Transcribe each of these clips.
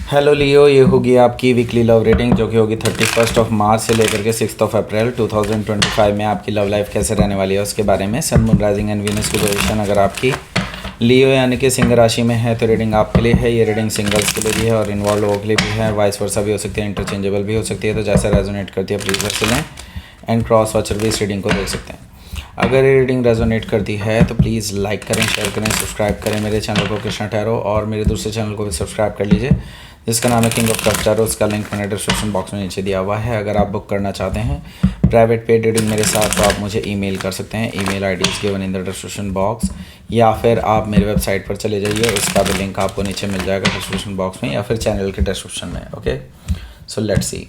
Hello लियो, ये होगी आपकी वीकली लव रेटिंग जो कि होगी 31 मार्च से लेकर के 6 अप्रैल 2025 में आपकी लव लाइफ कैसे रहने वाली है उसके बारे में। सन, मून, राइजिंग एंड वीनस की पोजीशन अगर आपकी लियो यानी कि सिंह राशि में है तो रीडिंग आपके लिए है। ये रीडिंग सिंगल्स के लिए भी है और इन्वॉल्व लोगों के लिए भी है, वाइस वर्सा भी हो सकती है, इंटरचेंजेबल भी हो सकती है। तो जैसा रेजोनेट करती है प्लीज़ वैसे लें एंड क्रॉस वॉचर भी इस रीडिंग को देख सकते हैं। अगर ये रीडिंग रेजोनेट करती है तो प्लीज़ लाइक करें, शेयर करें, सब्सक्राइब करें मेरे चैनल को कृष्णा टैरो, और मेरे दूसरे चैनल को भी सब्सक्राइब कर लीजिए जिसका नाम है किंग ऑफ कप्स टैरो। उसका लिंक मैंने डिस्क्रिप्शन बॉक्स में नीचे दिया हुआ है। अगर आप बुक करना चाहते हैं प्राइवेट पेड रीडिंग मेरे साथ तो आप मुझे ईमेल कर सकते हैं। Email I D is given in the description box, या फिर आप मेरे वेबसाइट पर चले जाइए, उसका भी लिंक आपको नीचे मिल जाएगा डिस्क्रिप्शन बॉक्स में या फिर चैनल के डिस्क्रिप्शन में। Okay, so let's see.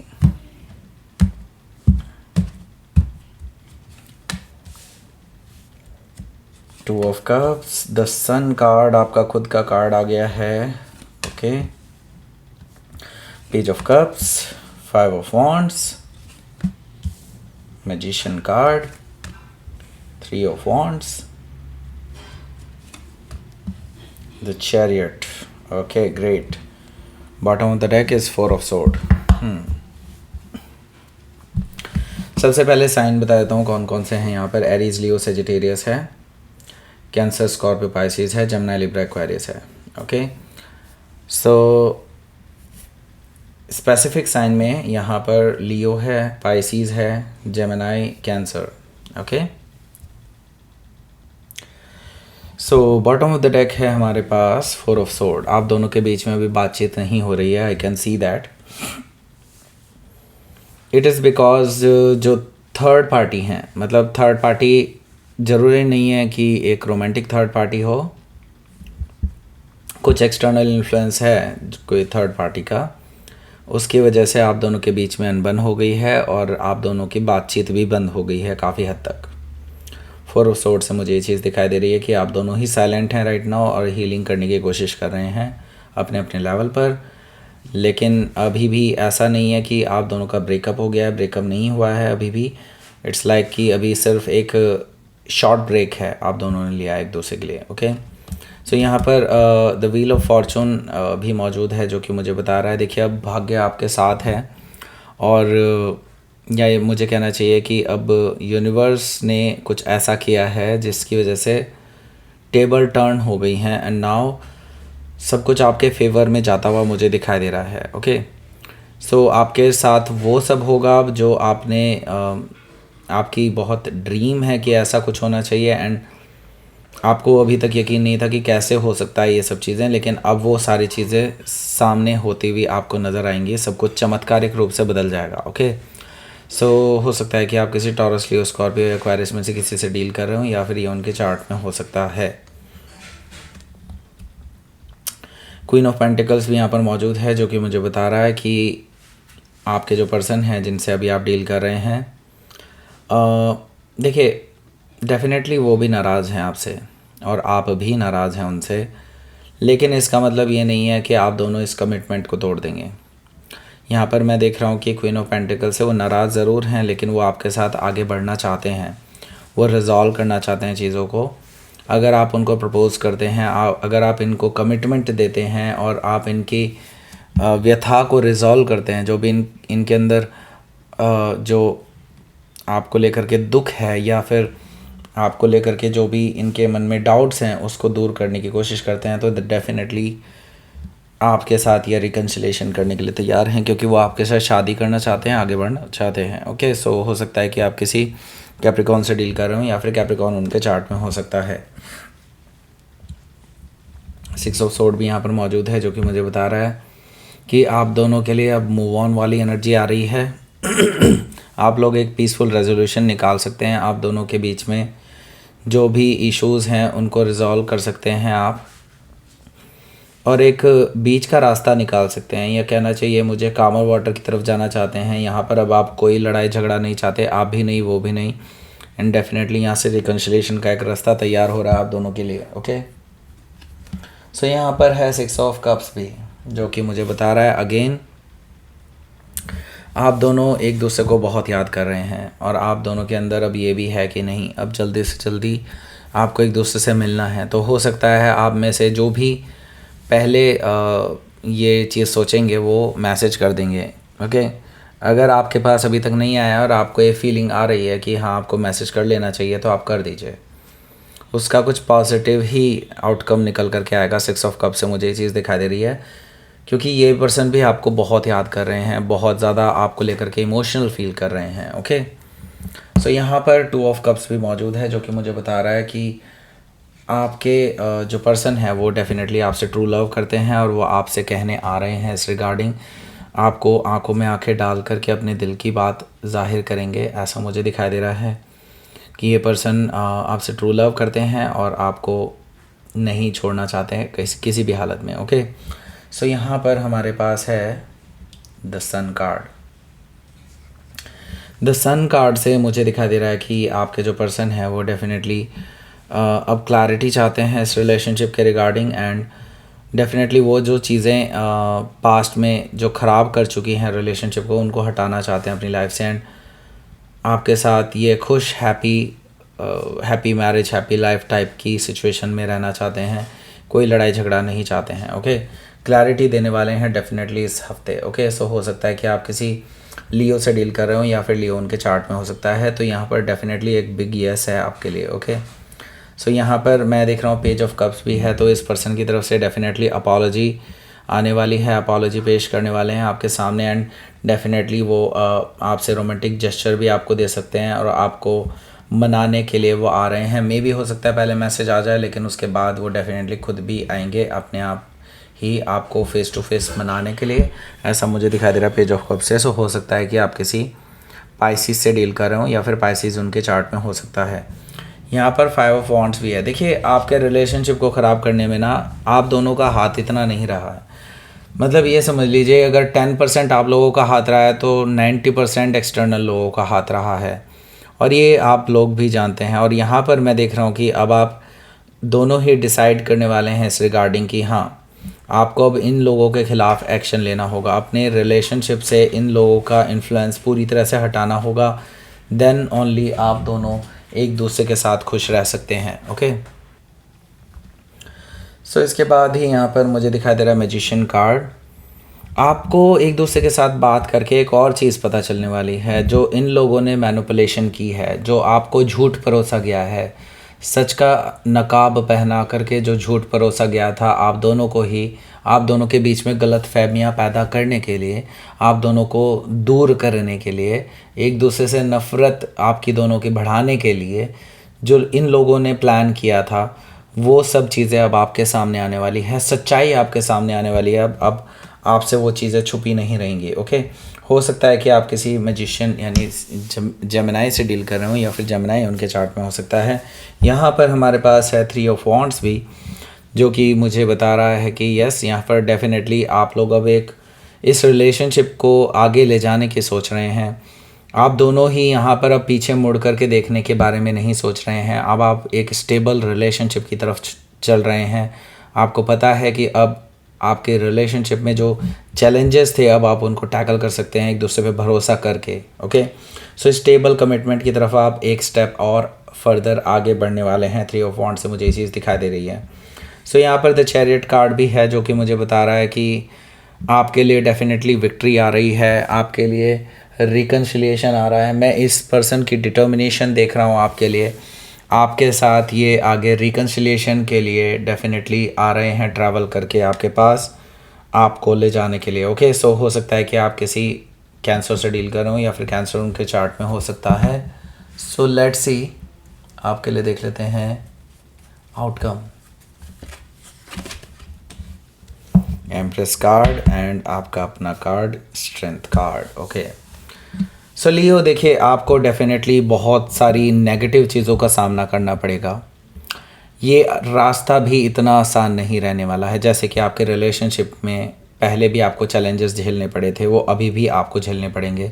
Two of cups, the sun card आपका खुद का कार्ड आ गया है। Okay, page of cups, 5 of wands, magician card, 3 of wands, the chariot. Okay great. Bottom of the deck is 4 of sword. सबसे पहले sign बता देता हूँ कौन कौन से हैं यहाँ पर। एरीज, लियो, सेजिटेरियस है, कैंसर, स्कॉर्पियो, पाइसिस है, जमना, लिब्रा, एक्वेरियस है। ओके, सो स्पेसिफिक साइन में यहाँ पर लियो है, पाइसिस है, Gemini, cancer. Okay, so bottom of the deck है हमारे पास 4 ऑफ सोर्ड। आप दोनों के बीच में अभी बातचीत नहीं हो रही है, I can see that. It is because जो थर्ड पार्टी हैं, मतलब थर्ड पार्टी ज़रूरी नहीं है कि एक रोमांटिक थर्ड पार्टी हो, कुछ एक्सटर्नल इन्फ्लुएंस है कोई थर्ड पार्टी का, उसकी वजह से आप दोनों के बीच में अनबन हो गई है और आप दोनों की बातचीत भी बंद हो गई है काफ़ी हद तक। 4 ऑफ सोर्ड से मुझे ये चीज़ दिखाई दे रही है कि आप दोनों ही साइलेंट हैं राइट नाउ और हीलिंग करने की कोशिश कर रहे हैं अपने अपने लेवल पर, लेकिन अभी भी ऐसा नहीं है कि आप दोनों का ब्रेकअप हो गया है। ब्रेकअप नहीं हुआ है अभी भी। इट्स लाइक कि अभी सिर्फ एक शॉर्ट ब्रेक है आप दोनों ने लिया एक दूसरे के लिए। ओके, सो यहाँ पर द व्हील ऑफ फॉर्चून भी मौजूद है जो कि मुझे बता रहा है, देखिए अब भाग्य आपके साथ है और या ये मुझे कहना चाहिए कि अब यूनिवर्स ने कुछ ऐसा किया है जिसकी वजह से टेबल टर्न हो गई हैं एंड नाउ सब कुछ आपके फेवर में जाता हुआ मुझे दिखाई दे रहा है। ओके, सो आपके साथ वो सब होगा अब जो आपने आपकी बहुत ड्रीम है कि ऐसा कुछ होना चाहिए एंड आपको अभी तक यकीन नहीं था कि कैसे हो सकता है ये सब चीज़ें, लेकिन अब वो सारी चीज़ें सामने होती हुई आपको नज़र आएंगी। सब कुछ चमत्कारिक रूप से बदल जाएगा। ओके, सो हो सकता है कि आप किसी टॉरस, लियो, स्कॉर्पियो या एक्वेरियस में से किसी से डील कर रहे हो या फिर ये उनके चार्ट में हो सकता है। क्वीन ऑफ पेंटिकल्स भी यहाँ पर मौजूद है जो कि मुझे बता रहा है कि आपके जो पर्सन हैं जिनसे अभी आप डील कर रहे हैं, देखिए डेफिनेटली वो भी नाराज़ हैं आपसे और आप भी नाराज़ हैं उनसे, लेकिन इसका मतलब ये नहीं है कि आप दोनों इस कमिटमेंट को तोड़ देंगे। यहाँ पर मैं देख रहा हूँ कि क्वीन ऑफ पेंटिकल से वो नाराज़ ज़रूर हैं लेकिन वो आपके साथ आगे बढ़ना चाहते हैं, वो रिज़ॉल्व करना चाहते हैं चीज़ों को। अगर आप उनको प्रपोज़ करते हैं, अगर आप इनको कमिटमेंट देते हैं और आप इनकी व्यथा को रिज़ॉल्व करते हैं, जो भी इनके अंदर जो आपको लेकर के दुख है या फिर आपको लेकर के जो भी इनके मन में डाउट्स हैं उसको दूर करने की कोशिश करते हैं, तो डेफिनेटली आपके साथ ये रिकन्सिलेशन करने के लिए तैयार हैं क्योंकि वो आपके साथ शादी करना चाहते हैं, आगे बढ़ना चाहते हैं। ओके, सो हो सकता है कि आप किसी कैप्रिकॉन से डील कर रहे हो या फिर कैप्रिकॉन उनके चार्ट में हो सकता है। 6 ऑफ सोर्ड भी यहाँ पर मौजूद है जो कि मुझे बता रहा है कि आप दोनों के लिए अब मूव ऑन वाली एनर्जी आ रही है। आप लोग एक पीसफुल रेजोल्यूशन निकाल सकते हैं, आप दोनों के बीच में जो भी इश्यूज़ हैं उनको रिज़ॉल्व कर सकते हैं आप, और एक बीच का रास्ता निकाल सकते हैं। यह कहना चाहिए मुझे कामर वाटर की तरफ जाना चाहते हैं। यहाँ पर अब आप कोई लड़ाई झगड़ा नहीं चाहते, आप भी नहीं वो भी नहीं, एंड डेफिनेटली यहाँ से रिकन्सिलेशन का एक रास्ता तैयार हो रहा है आप दोनों के लिए। ओके, सो यहाँ पर है 6 ऑफ कप्स भी जो कि मुझे बता रहा है अगेन आप दोनों एक दूसरे को बहुत याद कर रहे हैं और आप दोनों के अंदर अब ये भी है कि नहीं अब जल्दी से जल्दी आपको एक दूसरे से मिलना है। तो हो सकता है आप में से जो भी पहले ये चीज़ सोचेंगे वो मैसेज कर देंगे। ओके, अगर आपके पास अभी तक नहीं आया और आपको ये फीलिंग आ रही है कि हाँ आपको मैसेज कर लेना चाहिए, तो आप कर दीजिए, उसका कुछ पॉजिटिव ही आउटकम निकल कर के आएगा। 6 ऑफ कप से मुझे ये चीज़ दिखाई दे रही है, क्योंकि ये पर्सन भी आपको बहुत याद कर रहे हैं, बहुत ज़्यादा आपको लेकर के इमोशनल फील कर रहे हैं। ओके, सो यहाँ पर 2 ऑफ कप्स भी मौजूद है, जो कि मुझे बता रहा है कि आपके जो पर्सन है वो डेफिनेटली आपसे ट्रू लव करते हैं और वो आपसे कहने आ रहे हैं इस रिगार्डिंग, आपको आंखों में आंखें डाल करके अपने दिल की बात जाहिर करेंगे। ऐसा मुझे दिखाई दे रहा है कि ये पर्सन आपसे ट्रू लव करते हैं और आपको नहीं छोड़ना चाहते हैं किसी भी हालत में। ओके, सो यहाँ पर हमारे पास है the sun card. The sun card से मुझे दिखाई दे रहा है कि आपके जो पर्सन है वो डेफिनेटली अब क्लैरिटी चाहते हैं इस रिलेशनशिप के रिगार्डिंग, एंड डेफिनेटली वो जो चीज़ें पास्ट में जो ख़राब कर चुकी हैं रिलेशनशिप को, उनको हटाना चाहते हैं अपनी लाइफ से, एंड आपके साथ ये खुश happy marriage happy life type की सिचुएशन में रहना चाहते हैं, कोई लड़ाई झगड़ा नहीं चाहते हैं। ओके, क्लैरिटी देने वाले हैं डेफिनेटली इस हफ्ते। ओके, सो हो सकता है कि आप किसी लियो से डील कर रहे हो या फिर लियो उनके चार्ट में हो सकता है, तो यहाँ पर डेफिनेटली एक बिग यस है आपके लिए। ओके, सो यहाँ पर मैं देख रहा हूँ पेज ऑफ कप्स भी है, तो इस पर्सन की तरफ से डेफिनेटली अपॉलॉजी आने वाली है, अपॉलॉजी पेश करने वाले हैं आपके सामने, एंड डेफिनेटली वो आपसे रोमांटिक जेस्चर भी आपको दे सकते हैं और आपको मनाने के लिए वो आ रहे हैं। मे भी हो सकता है पहले मैसेज आ जाए, लेकिन उसके बाद वो डेफिनेटली खुद भी आएंगे अपने आप ही आपको फेस टू फेस मनाने के लिए, ऐसा मुझे दिखाई दे रहा है पेज ऑफ कप से। सो हो सकता है कि आप किसी पाइसिस से डील कर रहे हो या फिर पाइसिस उनके चार्ट में हो सकता है। यहाँ पर 5 ऑफ वॉन्ड्स भी है। देखिए, आपके रिलेशनशिप को ख़राब करने में ना आप दोनों का हाथ इतना नहीं रहा है, मतलब ये समझ लीजिए अगर 10% आप लोगों का हाथ रहा है तो 90% एक्सटर्नल लोगों का हाथ रहा है, और ये आप लोग भी जानते हैं। और यहाँ पर मैं देख रहा हूँ कि अब आप दोनों ही डिसाइड करने वाले हैं इस रिगार्डिंग कि हाँ आपको अब इन लोगों के ख़िलाफ़ एक्शन लेना होगा, अपने रिलेशनशिप से इन लोगों का इन्फ्लुएंस पूरी तरह से हटाना होगा, देन ओनली आप दोनों एक दूसरे के साथ खुश रह सकते हैं। ओके, सो इसके बाद ही यहाँ पर मुझे दिखाई दे रहा है मैजिशियन कार्ड। आपको एक दूसरे के साथ बात करके एक और चीज़ पता चलने वाली है, जो इन लोगों ने मैनिपुलेशन की है, जो आपको झूठ परोसा गया है, सच का नकाब पहना करके जो झूठ परोसा गया था आप दोनों को ही, आप दोनों के बीच में गलत फहमियाँ पैदा करने के लिए, आप दोनों को दूर करने के लिए, एक दूसरे से नफ़रत आपकी दोनों की बढ़ाने के लिए जो इन लोगों ने प्लान किया था, वो सब चीज़ें अब आपके सामने आने वाली है, सच्चाई आपके सामने आने वाली है। अब आपसे वो चीज़ें छुपी नहीं रहेंगी। ओके, हो सकता है कि आप किसी मैजिशियन यानी जेमिनाई से डील कर रहे हो या फिर जेमिनाई उनके चार्ट में हो सकता है। यहाँ पर हमारे पास है 3 ऑफ वॉन्ड्स भी, जो कि मुझे बता रहा है कि यस, यहाँ पर डेफिनेटली आप लोग अब एक इस रिलेशनशिप को आगे ले जाने की सोच रहे हैं। आप दोनों ही यहाँ पर अब पीछे मुड़ करके देखने के बारे में नहीं सोच रहे हैं, अब आप एक स्टेबल रिलेशनशिप की तरफ चल रहे हैं। आपको पता है कि अब आपके रिलेशनशिप में जो चैलेंजेस थे अब आप उनको टैकल कर सकते हैं एक दूसरे पे भरोसा करके। ओके, सो स्टेबल कमिटमेंट की तरफ आप एक स्टेप और फर्दर आगे बढ़ने वाले हैं। 3 ऑफ वॉन्ड्स से मुझे ये चीज़ दिखाई दे रही है। सो यहाँ पर द चैरियट कार्ड भी है, जो कि मुझे बता रहा है कि आपके लिए डेफिनेटली विक्ट्री आ रही है, आपके लिए रिकन्सिलिएशन आ रहा है। मैं इस पर्सन की डिटर्मिनेशन देख रहा हूँ आपके लिए, आपके साथ ये आगे रिकन्सिलिएशन के लिए डेफिनेटली आ रहे हैं, ट्रैवल करके आपके पास आपको ले जाने के लिए। ओके, सो हो सकता है कि आप किसी कैंसर से डील कर रहे हो या फिर कैंसर उनके चार्ट में हो सकता है। सो लेट्स सी, आपके लिए देख लेते हैं आउटकम। एम्प्रेस कार्ड एंड आपका अपना कार्ड स्ट्रेंथ कार्ड। ओके, सो लियो, देखिए आपको डेफिनेटली बहुत सारी नेगेटिव चीज़ों का सामना करना पड़ेगा। ये रास्ता भी इतना आसान नहीं रहने वाला है। जैसे कि आपके रिलेशनशिप में पहले भी आपको चैलेंजेस झेलने पड़े थे, वो अभी भी आपको झेलने पड़ेंगे,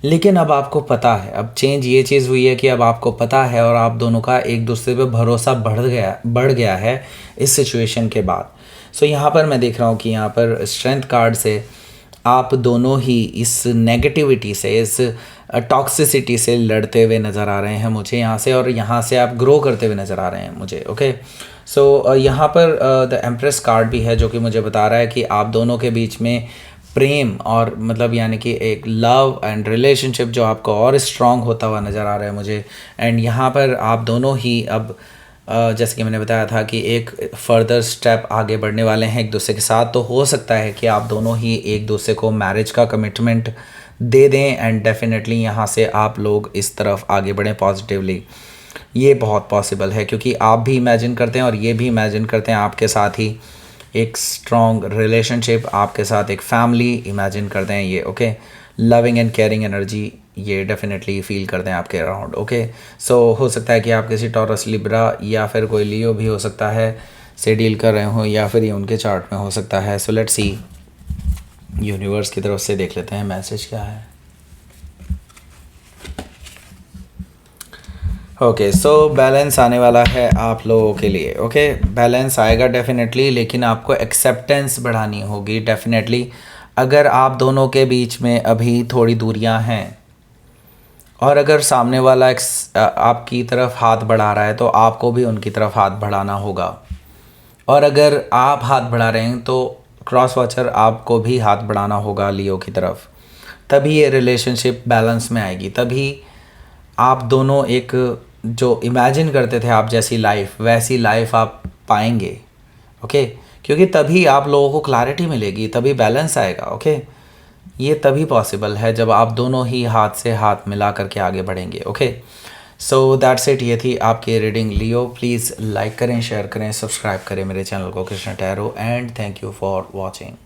लेकिन अब आपको पता है, अब चेंज ये चीज़ हुई है कि अब आपको पता है और आप दोनों का एक दूसरे पे भरोसा बढ़ गया है इस सिचुएशन के बाद। सो यहाँ पर मैं देख रहा हूँ कि यहाँ पर स्ट्रेंथ कार्ड से आप दोनों ही इस नेगेटिविटी से, इस टॉक्सिसिटी से लड़ते हुए नज़र आ रहे हैं मुझे यहाँ से, और यहाँ से आप ग्रो करते हुए नज़र आ रहे हैं मुझे। ओके, सो यहाँ पर द एम्प्रेस कार्ड भी है जो कि मुझे बता रहा है कि आप दोनों के बीच में प्रेम और मतलब यानी कि एक लव एंड रिलेशनशिप जो आपको और स्ट्रांग होता हुआ नज़र आ रहा है मुझे। एंड यहाँ पर आप दोनों ही अब जैसे कि मैंने बताया था कि एक फर्दर स्टेप आगे बढ़ने वाले हैं एक दूसरे के साथ। तो हो सकता है कि आप दोनों ही एक दूसरे को मैरिज का कमिटमेंट दे दें एंड डेफिनेटली यहाँ से आप लोग इस तरफ आगे बढ़ें पॉजिटिवली। ये बहुत पॉसिबल है क्योंकि आप भी इमेजिन करते हैं और ये भी इमेजिन करते हैं आपके साथ ही एक स्ट्रॉन्ग रिलेशनशिप, आपके साथ एक फैमिली इमेजिन करते हैं ये। Okay, loving and caring energy ये डेफिनेटली फील करते हैं आपके अराउंड। ओके, सो हो सकता है कि आप किसी टॉरस, लिब्रा या फिर कोई लियो भी हो सकता है से डील कर रहे हो, या फिर ये उनके चार्ट में हो सकता है। सो लेट्स सी, यूनिवर्स की तरफ से देख लेते हैं मैसेज क्या है। ओके, सो बैलेंस आने वाला है आप लोगों के लिए। ओके, बैलेंस आएगा डेफिनेटली, लेकिन आपको एक्सेप्टेंस बढ़ानी होगी डेफिनेटली। अगर आप दोनों के बीच में अभी थोड़ी दूरियां हैं और अगर सामने वाला आपकी तरफ हाथ बढ़ा रहा है तो आपको भी उनकी तरफ हाथ बढ़ाना होगा। और अगर आप हाथ बढ़ा रहे हैं तो क्रॉस वॉचर आपको भी हाथ बढ़ाना होगा लियो की तरफ। तभी ये रिलेशनशिप बैलेंस में आएगी, तभी आप दोनों एक जो इमेजिन करते थे आप जैसी लाइफ वैसी लाइफ आप पाएंगे। ओके, क्योंकि तभी आप लोगों को क्लैरिटी मिलेगी, तभी बैलेंस आएगा। ओके, ये तभी पॉसिबल है जब आप दोनों ही हाथ से हाथ मिला करके आगे बढ़ेंगे। ओके, सो दैट्स इट, ये थी आपकी रीडिंग लियो। प्लीज़ लाइक करें, शेयर करें, सब्सक्राइब करें मेरे चैनल को Krishna tarot, and thank you for watching.